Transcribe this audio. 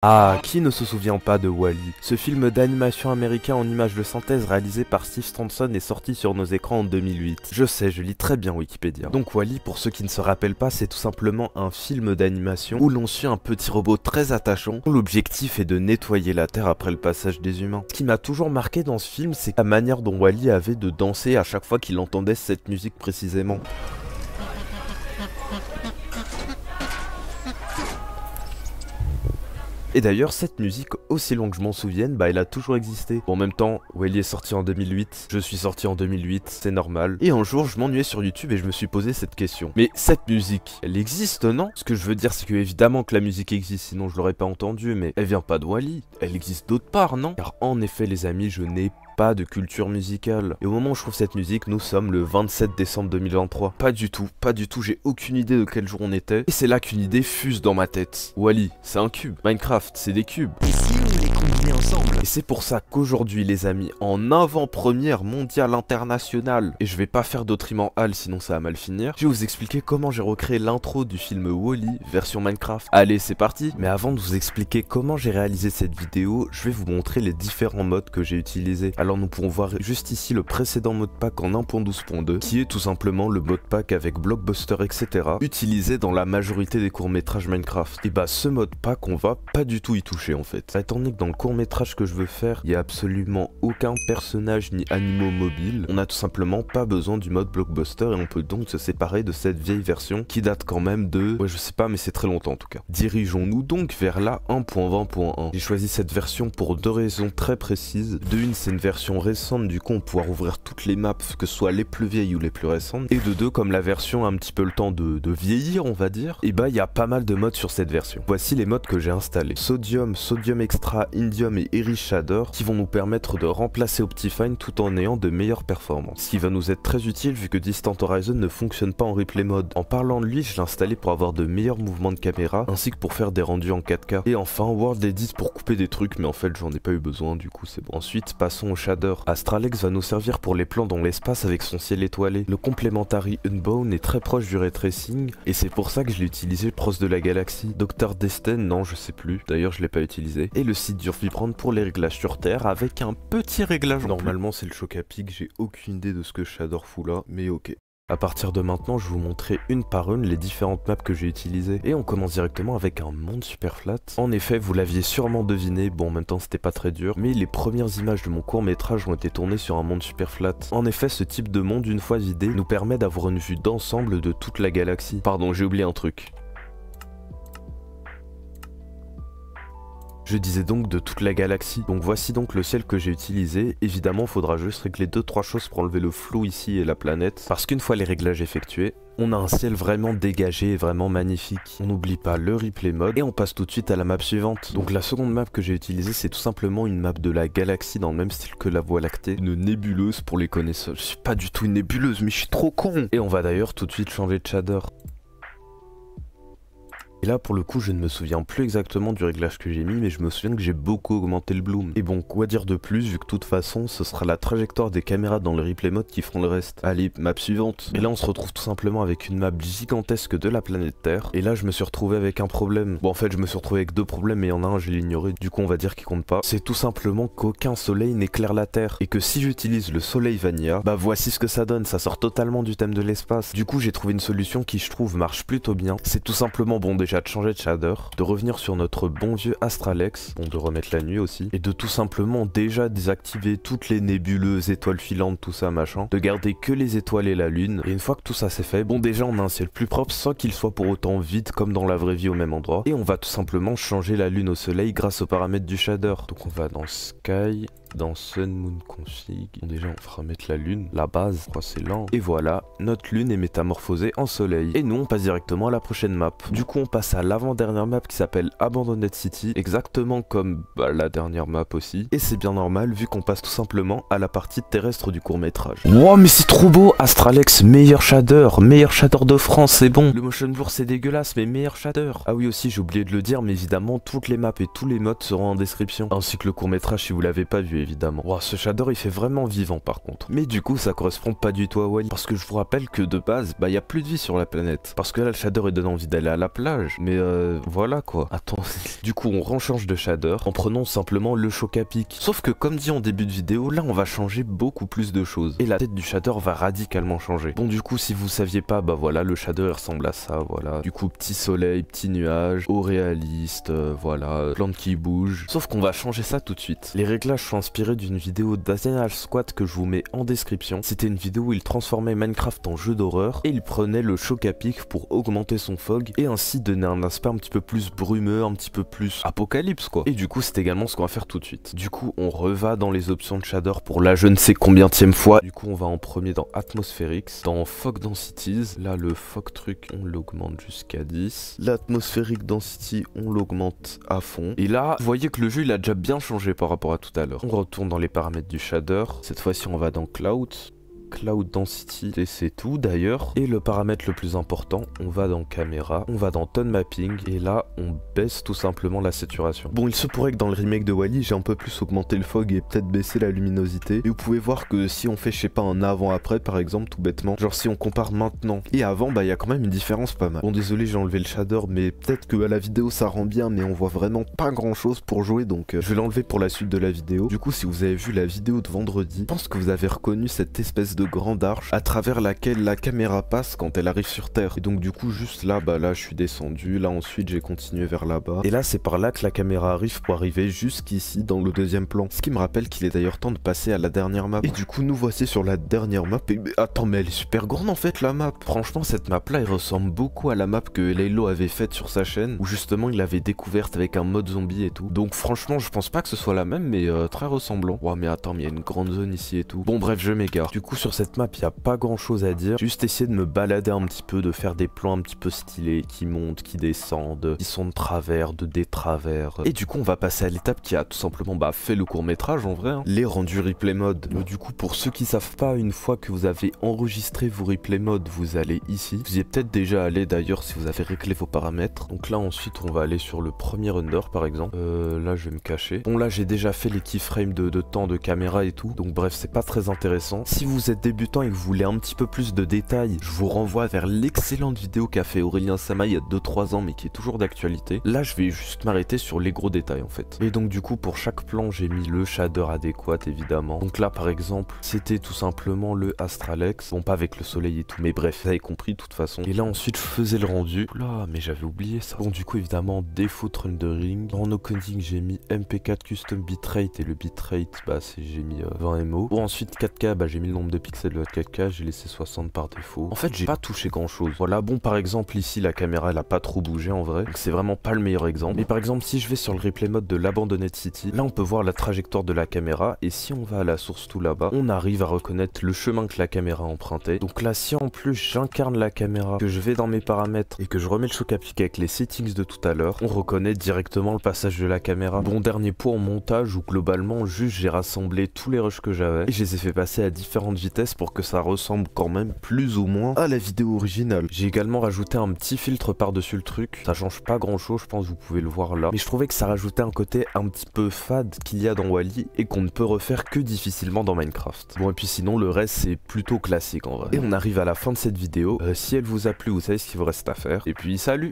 Ah, qui ne se souvient pas de Wall-E? Ce film d'animation américain en images de synthèse réalisé par Steve Stanson est sorti sur nos écrans en 2008. Je sais, je lis très bien Wikipédia. Donc Wall-E, pour ceux qui ne se rappellent pas, c'est tout simplement un film d'animation où l'on suit un petit robot très attachant dont l'objectif est de nettoyer la Terre après le passage des humains. Ce qui m'a toujours marqué dans ce film, c'est la manière dont Wall-E avait de danser à chaque fois qu'il entendait cette musique précisément. Et d'ailleurs, cette musique, aussi loin que je m'en souvienne, elle a toujours existé. Bon, en même temps, Wall-E est sorti en 2008, je suis sorti en 2008, c'est normal. Et un jour, je m'ennuyais sur YouTube et je me suis posé cette question. Mais cette musique, elle existe, non? Ce que je veux dire, c'est que évidemment que la musique existe, sinon je l'aurais pas entendue, mais elle vient pas de Wall-E, elle existe d'autre part, non? Car en effet, les amis, je n'ai pas de culture musicale. Et au moment où je trouve cette musique, nous sommes le 27 décembre 2023. Pas du tout, j'ai aucune idée de quel jour on était. Et c'est là qu'une idée fuse dans ma tête. Wall-E, c'est un cube. Minecraft, c'est des cubes. Et si on les combinait ensemble? Et c'est pour ça qu'aujourd'hui, les amis, en avant-première mondiale internationale, et je vais pas faire d'autres rimes en hall, sinon ça va mal finir, je vais vous expliquer comment j'ai recréé l'intro du film Wall-E version Minecraft. Allez, c'est parti. Mais avant de vous expliquer comment j'ai réalisé cette vidéo, je vais vous montrer les différents modes que j'ai utilisés. Alors nous pourrons voir juste ici le précédent modpack en 1.12.2 qui est tout simplement le modpack avec Blockbuster etc utilisé dans la majorité des courts-métrages Minecraft. Et bah ce modpack on va pas du tout y toucher en fait. Étant donné que dans le court-métrage que je veux faire, il y a absolument aucun personnage ni animaux mobiles, on a tout simplement pas besoin du mode Blockbuster et on peut donc se séparer de cette vieille version qui date quand même de... ouais je sais pas mais c'est très longtemps en tout cas. Dirigeons-nous donc vers la 1.20.1. J'ai choisi cette version pour deux raisons très précises. De une, c'est une version récente, du coup on pourra ouvrir toutes les maps, que ce soit les plus vieilles ou les plus récentes. Et de deux, comme la version a un petit peu le temps de vieillir on va dire, et bah il y a pas mal de modes sur cette version. Voici les modes que j'ai installés. Sodium, Sodium Extra, Indium et Iris Shader qui vont nous permettre de remplacer Optifine tout en ayant de meilleures performances. Ce qui va nous être très utile vu que Distant Horizon ne fonctionne pas en replay mode. En parlant de lui, je l'ai installé pour avoir de meilleurs mouvements de caméra ainsi que pour faire des rendus en 4K. Et enfin World Edit pour couper des trucs mais en fait j'en ai pas eu besoin du coup c'est bon. Ensuite passons au shader. Astralex va nous servir pour les plans dans l'espace avec son ciel étoilé. Le Complementary Unbound est très proche du Ray Tracing et c'est pour ça que je l'ai utilisé proche de la galaxie. Dr Destin, non je sais plus, d'ailleurs je l'ai pas utilisé. Et le Site Dur Vibrant pour les réglages sur Terre avec un petit réglage. Normalement c'est le choc à pic, j'ai aucune idée de ce que Shader fout là, mais ok. A partir de maintenant, je vais vous montrer une par une les différentes maps que j'ai utilisées. Et on commence directement avec un monde super flat. En effet, vous l'aviez sûrement deviné, bon en même temps c'était pas très dur, mais les premières images de mon court métrage ont été tournées sur un monde super flat. En effet, ce type de monde, une fois vidé, nous permet d'avoir une vue d'ensemble de toute la galaxie. Pardon, j'ai oublié un truc. Je disais donc de toute la galaxie. Donc voici donc le ciel que j'ai utilisé. Évidemment, il faudra juste régler 2-3 choses pour enlever le flou ici et la planète. Parce qu'une fois les réglages effectués, on a un ciel vraiment dégagé et vraiment magnifique. On n'oublie pas le replay mode et on passe tout de suite à la map suivante. Donc la seconde map que j'ai utilisée, c'est tout simplement une map de la galaxie dans le même style que la Voie lactée. Une nébuleuse pour les connaisseurs. Je suis pas du tout une nébuleuse, mais je suis trop con. Et on va d'ailleurs tout de suite changer de shader. Et là pour le coup je ne me souviens plus exactement du réglage que j'ai mis mais je me souviens que j'ai beaucoup augmenté le bloom. Et bon quoi dire de plus vu que de toute façon ce sera la trajectoire des caméras dans le replay mode qui feront le reste. Allez map suivante. Et là on se retrouve tout simplement avec une map gigantesque de la planète Terre. Et là je me suis retrouvé avec un problème. Bon en fait je me suis retrouvé avec deux problèmes mais il y en a un je l'ai ignoré du coup on va dire qu'il compte pas. C'est tout simplement qu'aucun soleil n'éclaire la Terre. Et que si j'utilise le soleil Vanilla, bah voici ce que ça donne, ça sort totalement du thème de l'espace. Du coup j'ai trouvé une solution qui je trouve marche plutôt bien. C'est tout simplement bon déjà de changer de shader, de revenir sur notre bon vieux Astralex, bon de remettre la nuit aussi, et de tout simplement déjà désactiver toutes les nébuleuses, étoiles filantes, tout ça machin, de garder que les étoiles et la lune, et une fois que tout ça c'est fait, bon déjà on a un ciel plus propre sans qu'il soit pour autant vide comme dans la vraie vie au même endroit, et on va tout simplement changer la lune au soleil grâce aux paramètres du shader. Donc on va dans Sky, dans Sun Moon Config, bon, déjà on fera mettre la lune, la base, je crois c'est lent, et voilà, notre lune est métamorphosée en soleil. Et nous on passe directement à la prochaine map. Du coup on passe à l'avant-dernière map qui s'appelle Abandoned City, exactement comme la dernière map aussi. Et c'est bien normal vu qu'on passe tout simplement à la partie terrestre du court-métrage. Wow mais c'est trop beau, Astralex, meilleur shader de France, c'est bon. Le motion blur c'est dégueulasse mais meilleur shader. Ah oui aussi j'ai oublié de le dire mais évidemment toutes les maps et tous les modes seront en description, ainsi que le court-métrage si vous l'avez pas vu évidemment. Wow, ce shader il fait vraiment vivant par contre. Mais du coup ça correspond pas du tout à Wally, parce que je vous rappelle que de base, bah y a plus de vie sur la planète. Parce que là le shader il donne envie d'aller à la plage, mais voilà quoi. Attends, du coup on rechange de shader en prenant simplement le choc à pic. Sauf que comme dit en début de vidéo, là on va changer beaucoup plus de choses. Et la tête du shader va radicalement changer. Bon du coup si vous saviez pas, bah voilà, le shader il ressemble à ça, voilà. Du coup petit soleil, petit nuage, eau réaliste, voilà, plante qui bouge. Sauf qu'on va changer ça tout de suite. Les réglages sont inspirés d'une vidéo d'Arsenal Squad que je vous mets en description. C'était une vidéo où il transformait Minecraft en jeu d'horreur et il prenait le choc à pic pour augmenter son fog et ainsi donner un aspect un petit peu plus brumeux, un petit peu plus apocalypse quoi. Et du coup c'est également ce qu'on va faire tout de suite. Du coup on reva dans les options de shader pour la je ne sais combienième fois. Du coup on va en premier dans Atmospherics, dans Fog Densities. Là le fog truc on l'augmente jusqu'à 10. L'atmosphérique density on l'augmente à fond. Et là vous voyez que le jeu il a déjà bien changé par rapport à tout à l'heure. On retourne dans les paramètres du shader. Cette fois-ci on va dans Cloud Density, et c'est tout d'ailleurs. Et le paramètre le plus important, on va dans caméra, on va dans tone mapping, et là on baisse tout simplement la saturation. Bon, il se pourrait que dans le remake de Wally, j'ai un peu plus augmenté le fog et peut-être baissé la luminosité. Et vous pouvez voir que si on fait, je sais pas, un avant-après par exemple, tout bêtement, genre si on compare maintenant et avant, bah il y a quand même une différence pas mal. Bon, désolé, j'ai enlevé le shader, mais peut-être que à la vidéo ça rend bien, mais on voit vraiment pas grand chose pour jouer, donc je vais l'enlever pour la suite de la vidéo. Du coup, si vous avez vu la vidéo de vendredi, je pense que vous avez reconnu cette espèce de grande arche à travers laquelle la caméra passe quand elle arrive sur terre. Et donc du coup juste là, bah là je suis descendu, là ensuite j'ai continué vers là-bas. Et là c'est par là que la caméra arrive pour arriver jusqu'ici dans le deuxième plan. Ce qui me rappelle qu'il est d'ailleurs temps de passer à la dernière map. Et du coup nous voici sur la dernière map. Et attends, mais elle est super grande en fait la map. Franchement cette map là elle ressemble beaucoup à la map que Laylo avait faite sur sa chaîne, où justement il l'avait découverte avec un mode zombie et tout. Donc franchement je pense pas que ce soit la même, mais très ressemblant. Ouais mais attends, mais il y a une grande zone ici et tout. Bon bref, je m'égare. Du coup sur cette map il n'y a pas grand chose à dire, juste essayer de me balader un petit peu, de faire des plans un petit peu stylés, qui montent, qui descendent, qui sont de travers, de détravers. Et du coup on va passer à l'étape qui a tout simplement fait le court métrage en vrai, hein. Les rendus replay mode. Du coup pour ceux qui savent pas, une fois que vous avez enregistré vos replay mode, vous allez ici. Vous y êtes peut-être déjà allé d'ailleurs si vous avez réglé vos paramètres. Donc là ensuite on va aller sur le premier render par exemple. Là je vais me cacher. Bon là j'ai déjà fait les keyframes de temps de caméra et tout, donc bref c'est pas très intéressant. Si vous êtes débutant et que vous voulez un petit peu plus de détails, je vous renvoie vers l'excellente vidéo qu'a fait Aurélien Sama il y a 2-3 ans mais qui est toujours d'actualité. Là je vais juste m'arrêter sur les gros détails en fait. Et donc du coup pour chaque plan j'ai mis le shader adéquat évidemment. Donc là par exemple c'était tout simplement le Astralex. Bon pas avec le soleil et tout, mais bref vous avez compris de toute façon. Et là ensuite je faisais le rendu. Là mais j'avais oublié ça. Bon du coup évidemment default rendering. En no-coding j'ai mis MP4 custom bitrate, et le bitrate j'ai mis 20 MO. Bon ensuite 4K j'ai mis le nombre de pixels de 4K, j'ai laissé 60 par défaut. En fait j'ai pas touché grand chose. Voilà, bon par exemple ici la caméra elle a pas trop bougé en vrai, donc c'est vraiment pas le meilleur exemple. Mais par exemple si je vais sur le replay mode de l'Abandonned City, là on peut voir la trajectoire de la caméra, et si on va à la source tout là-bas, on arrive à reconnaître le chemin que la caméra empruntait. Donc là si en plus j'incarne la caméra, que je vais dans mes paramètres et que je remets le choc à pic avec les settings de tout à l'heure, on reconnaît directement le passage de la caméra. Bon dernier point en montage où globalement juste j'ai rassemblé tous les rushs que j'avais et je les ai fait passer à différentes vitesses pour que ça ressemble quand même plus ou moins à la vidéo originale. J'ai également rajouté un petit filtre par-dessus le truc. Ça change pas grand-chose, je pense que vous pouvez le voir là. Mais je trouvais que ça rajoutait un côté un petit peu fade qu'il y a dans Wally et qu'on ne peut refaire que difficilement dans Minecraft. Bon et puis sinon le reste c'est plutôt classique en vrai. Et on arrive à la fin de cette vidéo. Si elle vous a plu, vous savez ce qu'il vous reste à faire. Et puis salut!